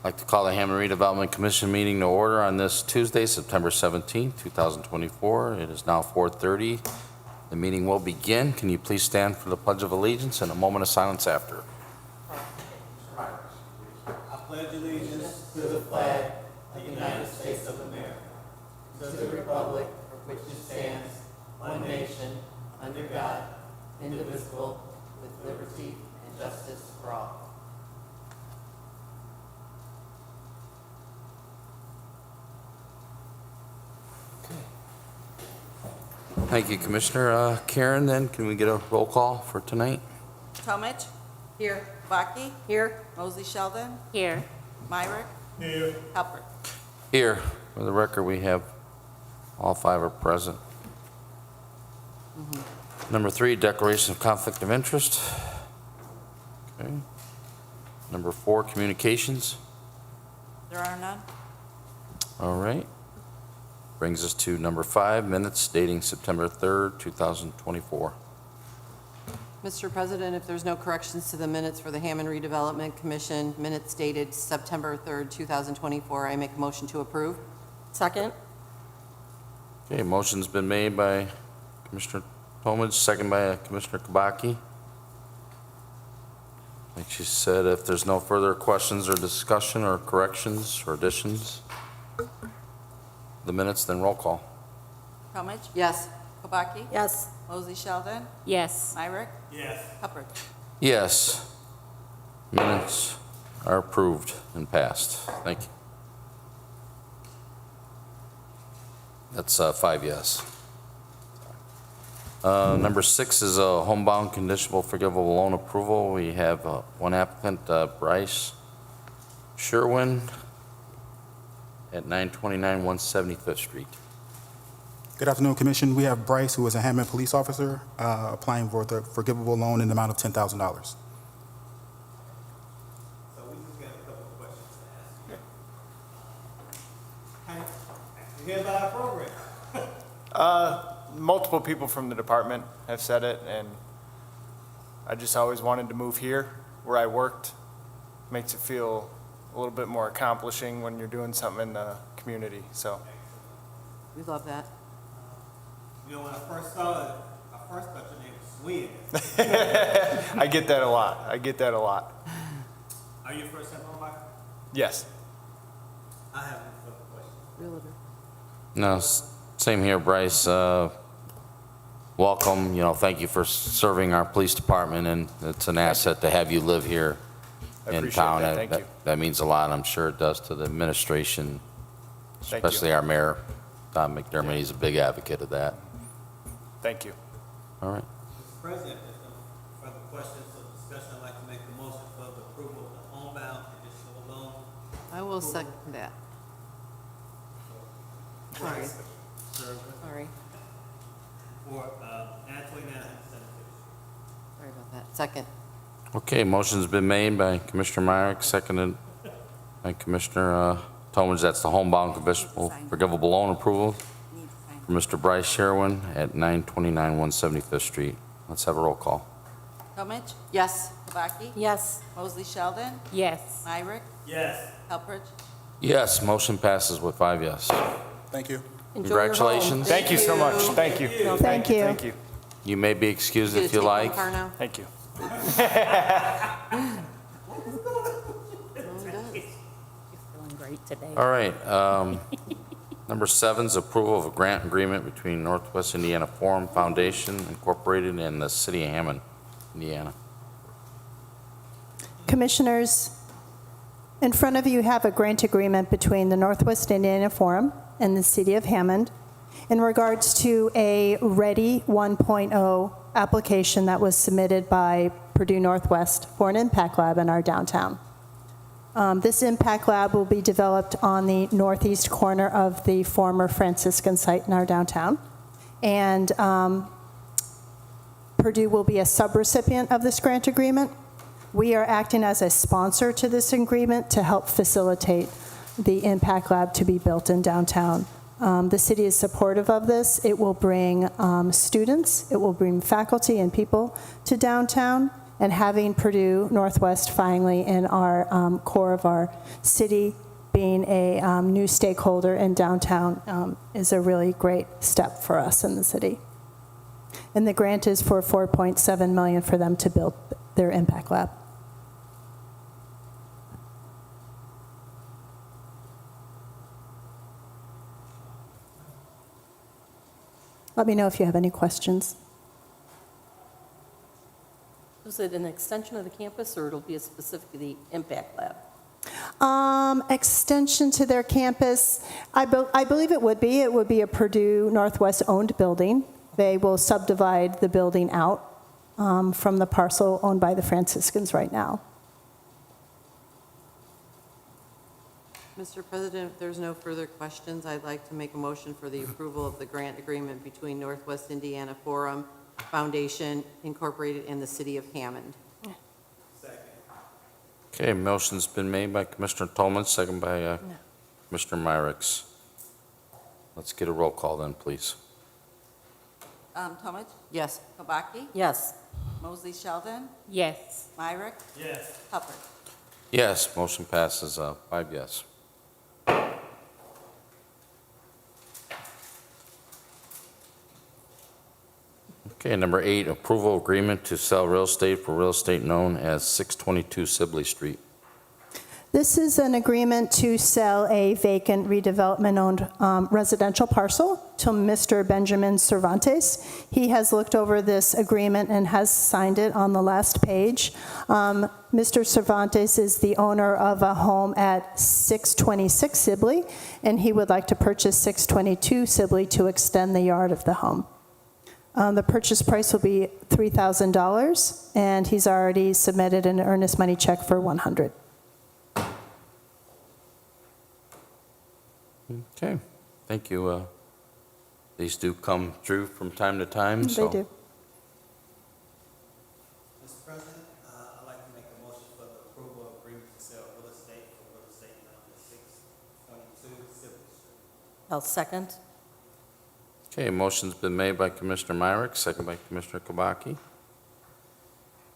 I'd like to call the Hammond Redevelopment Commission meeting to order on this Tuesday, September 17th, 2024. It is now 4:30. The meeting will begin. Can you please stand for the Pledge of Allegiance and a moment of silence after? I pledge allegiance to the flag of the United States of America, to the republic for which it stands, one nation, under God, indivisible, with liberty and justice for all. Thank you, Commissioner. Karen, then, can we get a roll call for tonight? Tomich? Here. Baki? Here. Mosley Sheldon? Here. Myrick? Here. Halpert? Here. For the record, we have all 5 are present. Number 3, declaration of conflict of interest. Okay. Number 4, communications. There are none. All right. Brings us to number 5, minutes dating September 3rd, 2024. Mr. President, if there's no corrections to the minutes for the Hammond Redevelopment Commission, minutes dated September 3rd, 2024, I make a motion to approve. Second. Okay, motion's been made by Commissioner Tomich, second by Commissioner Kabaki. Like she said, if there's no further questions or discussion or corrections or additions, the minutes, then roll call. Tomich? Yes. Kabaki? Yes. Mosley Sheldon? Yes. Myrick? Yes. Halpert? Yes. Minutes are approved and passed. Thank you. That's 5 yes. Number 6 is a homebound conditional forgivable loan approval. We have one applicant, Bryce Sherwin, at 929 175th Street. Good afternoon, Commission. We have Bryce, who is a Hammond police officer, applying for the forgivable loan in the amount of $10,000. So we just got a couple of questions to ask you. You hear about our program? Multiple people from the department have said it, and I just always wanted to move here where I worked. Makes it feel a little bit more accomplishing when you're doing something in the community, so. We love that. You know, when I first saw it, I first thought your name was Sweden. I get that a lot. I get that a lot. Are you a first time home buyer? Yes. I have no further questions. Realtor. No, same here, Bryce. Welcome. You know, thank you for serving our police department, and it's an asset to have you live here I in appreciate town. that. Thank you. That means a lot. I'm sure it does to the administration, Thank you. especially our mayor, Tom McDermott. He's a big advocate of that. Thank you. All right. Mr. President, if there's no further questions or discussion, I'd like to make a motion for the approval of the homebound conditional loan. I will second that. Sorry. Sorry. For 929 Sorry about that. Second. Okay, motion's been made by Commissioner Myrick, seconded by Commissioner Tomich. That's the homebound conditional forgivable loan approval for Mr. Bryce Sherwin at 929 175th Street. Let's have a roll call. Tomich? Yes. Kabaki? Yes. Mosley Sheldon? Yes. Myrick? Yes. Halpert? Yes, motion passes with 5 yes. Thank you. Enjoy your home. Congratulations. Thank you so much. Thank you. No, thank you. Thank you. You may be excused Gonna if you take my like. car now? Thank you. He's feeling great today. All right. Number 7 is approval of a grant agreement between Northwest Indiana Forum Foundation Incorporated and the City of Hammond, Indiana. Commissioners, in front of you have a grant agreement between the Northwest Indiana Forum and the City of Hammond in regards to a Ready 1.0 application that was submitted by Purdue Northwest for an impact lab in our downtown. This impact lab will be developed on the northeast corner of the former Franciscan site in our downtown. And Purdue will be a subrecipient of this grant agreement. We are acting as a sponsor to this agreement to help facilitate the impact lab to be built in downtown. The city is supportive of this. It will bring students, it will bring faculty and people to downtown, and having Purdue Northwest finally in our core of our city, being a new stakeholder in downtown is a really great step for us in the city. And the grant is for $4.7 million for them to build their impact lab. Let me know if you have any questions. Is it an extension of the campus, or it'll be a specifically impact lab? Extension to their campus, I believe it would be. It would be a Purdue Northwest-owned building. They will subdivide the building out from the parcel owned by the Franciscans right now. Mr. President, if there's no further questions, I'd like to make a motion for the approval of the grant agreement between Northwest Indiana Forum Foundation Incorporated and the City of Hammond. Okay, motion's been made by Commissioner Tolman, second by Commissioner Myrick. Let's get a roll call then, please. Tomich? Yes. Kubaki? Yes. Mosley Sheldon? Yes. Myrick? Yes. Hubbard? Yes, motion passes 5 yes. Okay, number 8, approval agreement to sell real estate for real estate known as 622 Sibley Street. This is an agreement to sell a vacant redevelopment-owned residential parcel to Mr. Benjamin Cervantes. He has looked over this agreement and has signed it on the last page. Mr. Cervantes is the owner of a home at 626 Sibley, and he would like to purchase 622 Sibley to extend the yard of the home. The purchase price will be $3,000, and he's already submitted an earnest money check for $100. Okay, thank you. These do come through from time to time, so. They do. Mr. President, I'd like to make a motion for the approval of agreement to sell real estate for real estate known as 622 Sibley Street. I'll second. Okay, motion's been made by Commissioner Myrick, second by Commissioner Kubaki.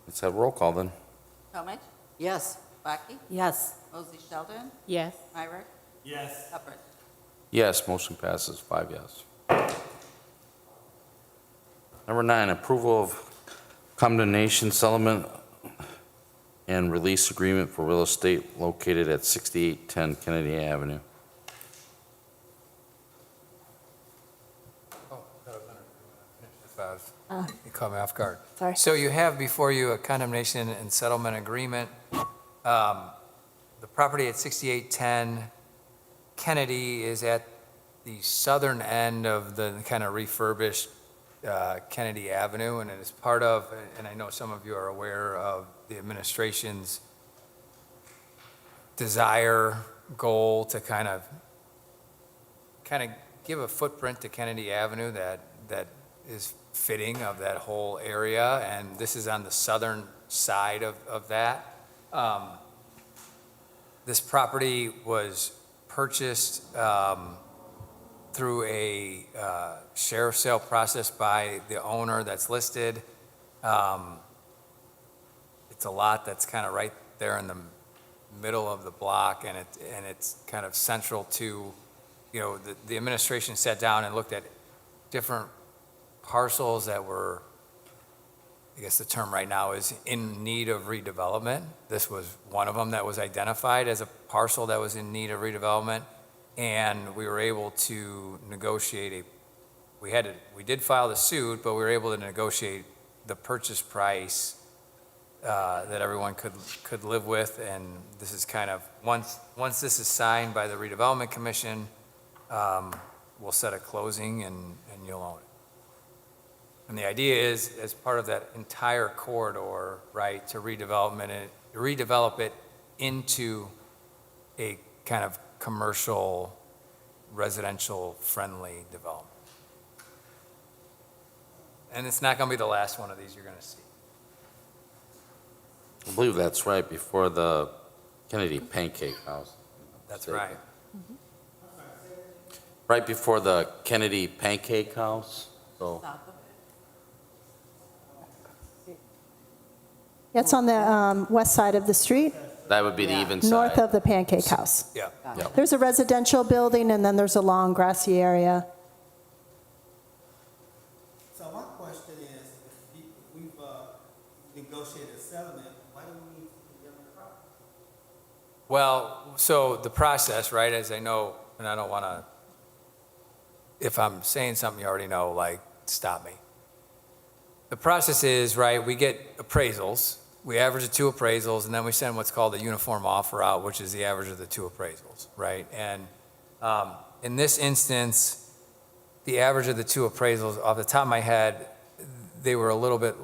Let's have a roll call then. Tomich? Yes. Kubaki? Yes. Mosley Sheldon? Yes. Myrick? Yes. Hubbard? Yes, motion passes 5 yes. Number 9, approval of condemnation settlement and release agreement for real estate located at 6810 Kennedy Avenue. You caught me off guard. Sorry. So you have before you a condemnation and settlement agreement. The property at 6810 Kennedy is at the southern end of the kind of refurbished Kennedy Avenue, and it is part of, and I know some of you are aware of the administration's desire, goal to kind of give a footprint to Kennedy Avenue that is fitting of that whole area, and this is on the southern side of that. This property was purchased through a sheriff sale process by the owner that's listed. It's a lot that's kind of right there in the middle of the block, and it's kind of central to, you know, the administration sat down and looked at different parcels that were, I guess the term right now is in need of redevelopment. This was one of them that was identified as a parcel that was in need of redevelopment, and we were able to negotiate we did file the suit, but we were able to negotiate the purchase price that everyone could live with, and this is kind of, once this is signed by the Redevelopment Commission, we'll set a closing and you'll own it. And the idea is, as part of that entire corridor, right, to redevelop it into a kind of commercial, residential-friendly development. And it's not going to be the last one of these you're going to see. I believe that's right before the Kennedy Pancake House. That's right. Right before the Kennedy Pancake House, so. It's on the west side of the street, That would be the even side. north of the Pancake House. Yeah. Yep. There's a residential building, and then there's a long grassy area. So my question is, if we've negotiated a settlement, why do we need to give them the property? Well, so the process, right, as I know, and I don't want to, if I'm saying something you already know, like, stop me. The process is, right, we get appraisals, we average the two appraisals, and then we send what's called a uniform offer out, which is the average of the two appraisals, right? And in this instance, the average of the two appraisals, off the top of my head, they were a little bit,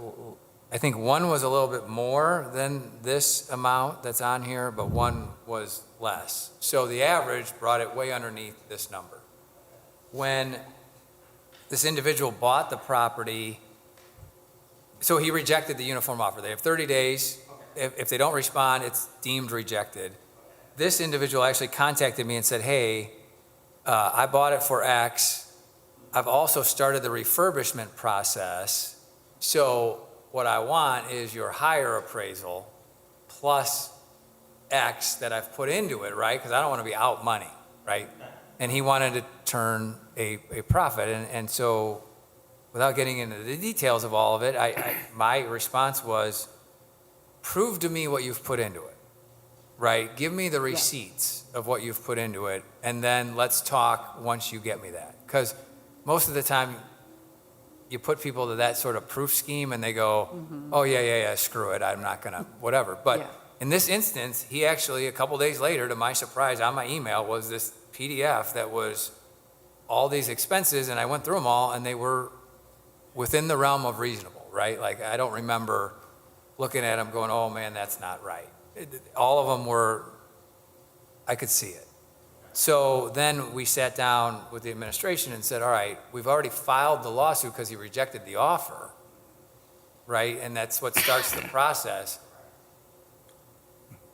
I think one was a little bit more than this amount that's on here, but one was less. So the average brought it way underneath this number. When this individual bought the property, so he rejected the uniform offer. They have 30 days. If they don't respond, it's deemed rejected. This individual actually contacted me and said, hey, I bought it for X. I've also started the refurbishment process. So what I want is your higher appraisal plus X that I've put into it, right? Because I don't want to be out money, right? And he wanted to turn a profit. And so without getting into the details of all of it, my response was, prove to me what you've put into it, right? Give me the receipts of what you've put into it, and then let's talk once you get me that. Because most of the time, you put people to that sort of proof scheme, and they go, oh, yeah, screw it, I'm not going to, whatever. But in this instance, he actually, a couple days later, to my surprise, on my email was this PDF that was all these expenses, and I went through them all, and they were within the realm of reasonable, right? Like, I don't remember looking at them going, oh man, that's not right. All of them were, I could see it. So then we sat down with the administration and said, all right, we've already filed the lawsuit because he rejected the offer, right? And that's what starts the process.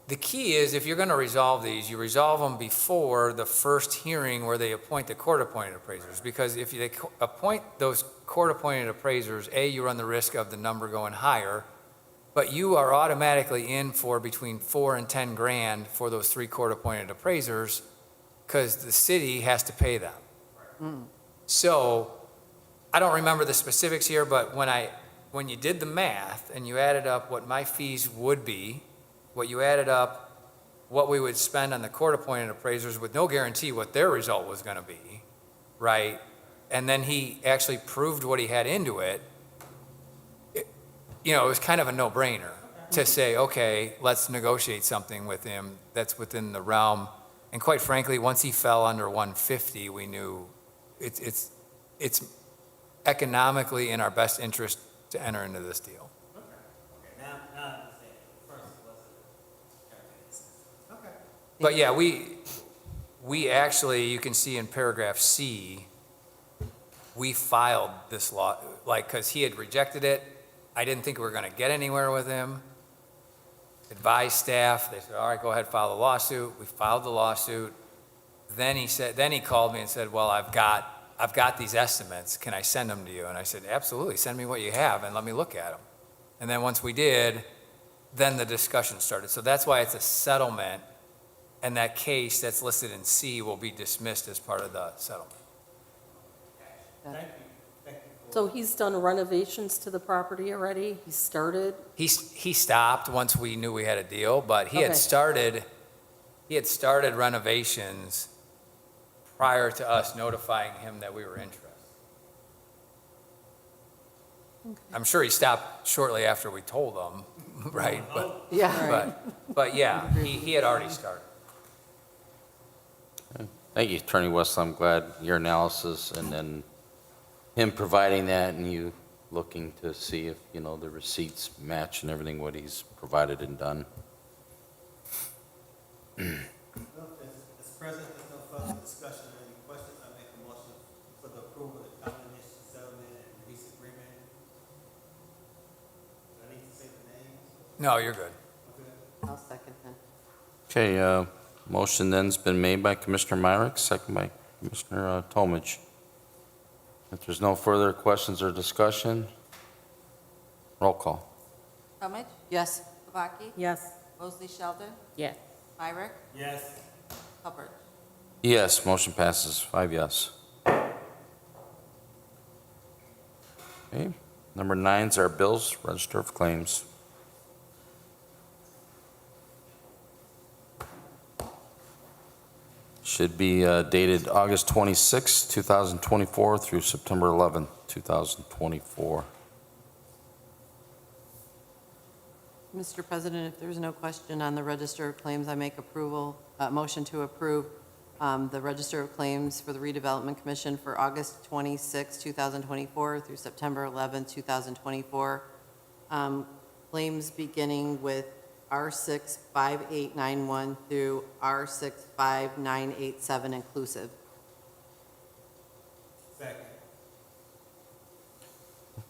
The key is, if you're going to resolve these, you resolve them before the first hearing where they appoint the court-appointed appraisers. Because if they appoint those court-appointed appraisers, A, you run the risk of the number going higher, but you are automatically in for between $4 and $10 grand for those 3 court-appointed appraisers because the city has to pay them. So I don't remember the specifics here, but when you did the math and you added up what my fees would be, what you added up, what we would spend on the court-appointed appraisers with no guarantee what their result was going to be, right? And then he actually proved what he had into it. It was kind of a no-brainer to say, okay, let's negotiate something with him that's within the realm. And quite frankly, once he fell under 150, we knew it's economically in our best interest to enter into this deal. Now I understand. First it wasn't. Okay. But yeah, we actually, you can see in paragraph C, we filed this law, because he had rejected it. I didn't think we were going to get anywhere with him. Advised staff, they said, all right, go ahead, file the lawsuit. We filed the lawsuit. Then he called me and said, well, I've got these estimates. Can I send them to you? And I said, absolutely, send me what you have and let me look at them. And then once we did, then the discussion started. So that's why it's a settlement, and that case that's listed in C will be dismissed as part of the settlement. Thank you. So he's done renovations to the property already? He started? He stopped once we knew we had a deal, but he had Okay. started renovations prior to us notifying him that we were interested. I'm sure he stopped shortly after we told him, right? But yeah, he had already started. Thank you, Attorney West. I'm glad your analysis and then him providing that and you looking to see if, the receipts match and everything, what he's provided and done. Well, as president, there's no further discussion or any questions. I make a motion for the approval of the combination settlement and lease agreement. Do I need to say the names? No, you're good. I'll second then. Okay, motion then's been made by Commissioner Myrick, second by Commissioner Tomich. If there's no further questions or discussion, roll call. Talmadge, Yes. Kubaki, Yes. Mosley Sheldon, Yes. Myrick, Yes. Hubbard. Yes, motion passes, 5 yes. Okay, number 9 is our bills, register of claims. Should be dated August 26, 2024 through September 11, 2024. Mr. President, if there's no question on the Register of Claims, I make motion to approve the Register of Claims for the Redevelopment Commission for August 26, 2024 through September 11, 2024. Claims beginning with R65891 through R65987 inclusive. Second.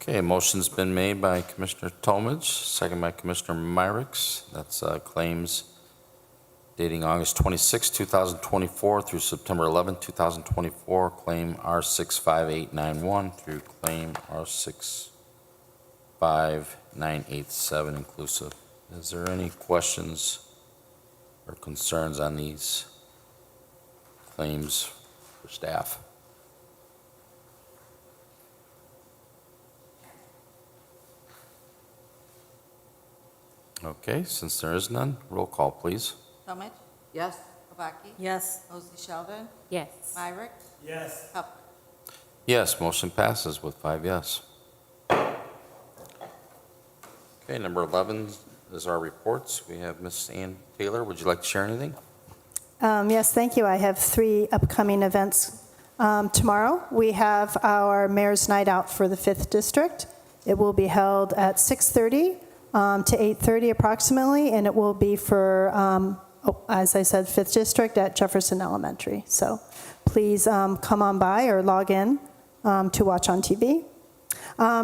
Okay, motion's been made by Commissioner Talmadge, second by Commissioner Myrick. That's claims dating August 26, 2024 through September 11, 2024, claim R65891 through claim R65987 inclusive. Is there any questions or concerns on these claims for staff? Okay, since there is none, roll call, please. Talmadge, Yes. Kubaki, Yes. Mosley Sheldon, Yes. Myrick, Yes. Hubbard. Yes, motion passes with 5 yes. Okay, number 11 is our reports. We have Ms. Ann Taylor. Would you like to share anything? Yes, thank you. I have 3 upcoming events. Tomorrow, we have our Mayor's Night Out for the 5th District. It will be held at 6:30 to 8:30 approximately, and it will be for, as I said, 5th District at Jefferson Elementary. So please come on by or log in to watch on TV.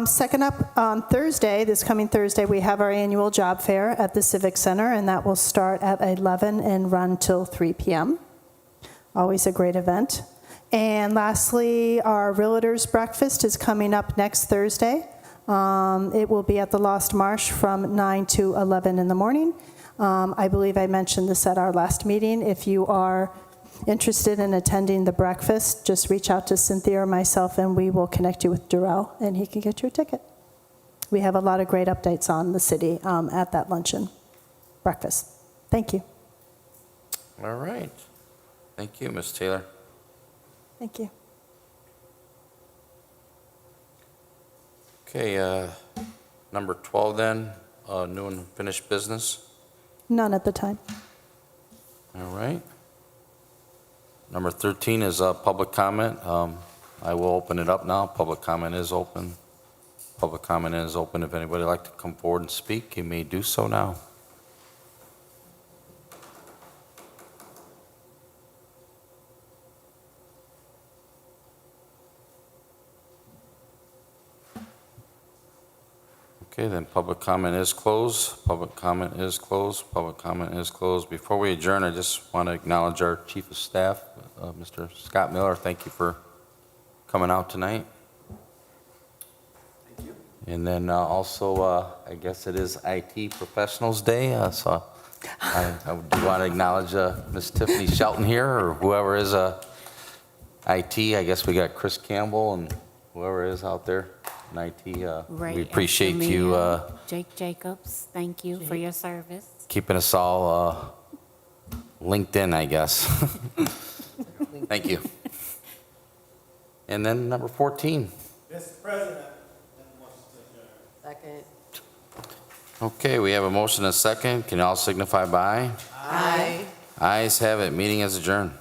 Second up, on Thursday, this coming Thursday, we have our annual job fair at the Civic Center, and that will start at 11 and run till 3 p.m. Always a great event. And lastly, our Realtors Breakfast is coming up next Thursday. It will be at the Lost Marsh from 9 to 11 in the morning. I believe I mentioned this at our last meeting. If you are interested in attending the breakfast, just reach out to Cynthia or myself, and we will connect you with Durrell, and he can get you a ticket. We have a lot of great updates on the city at that luncheon breakfast. Thank you. All right. Thank you, Ms. Taylor. Thank you. Okay, number 12 then, new and finished business. None at the time. All right. Number 13 is public comment. I will open it up now. Public comment is open. Public comment is open. If anybody would like to come forward and speak, you may do so now. Okay, then public comment is closed. Public comment is closed. Public comment is closed. Before we adjourn, I just want to acknowledge our Chief of Staff, Mr. Scott Miller. Thank you for coming out tonight. Thank you. And then also, I guess it is IT Professionals Day, so I do want to acknowledge Ms. Tiffany Shelton here, or whoever is IT. I guess we got Chris Campbell and whoever is out there in IT. Right We appreciate after me, you Jake Jacobs, thank you for your service. keeping us all linked in, I guess. Thank you. And then number 14. Mr. President. Second. Okay, we have a motion and a second. Can you all signify by aye? Aye. Ayes have it. Meeting is adjourned.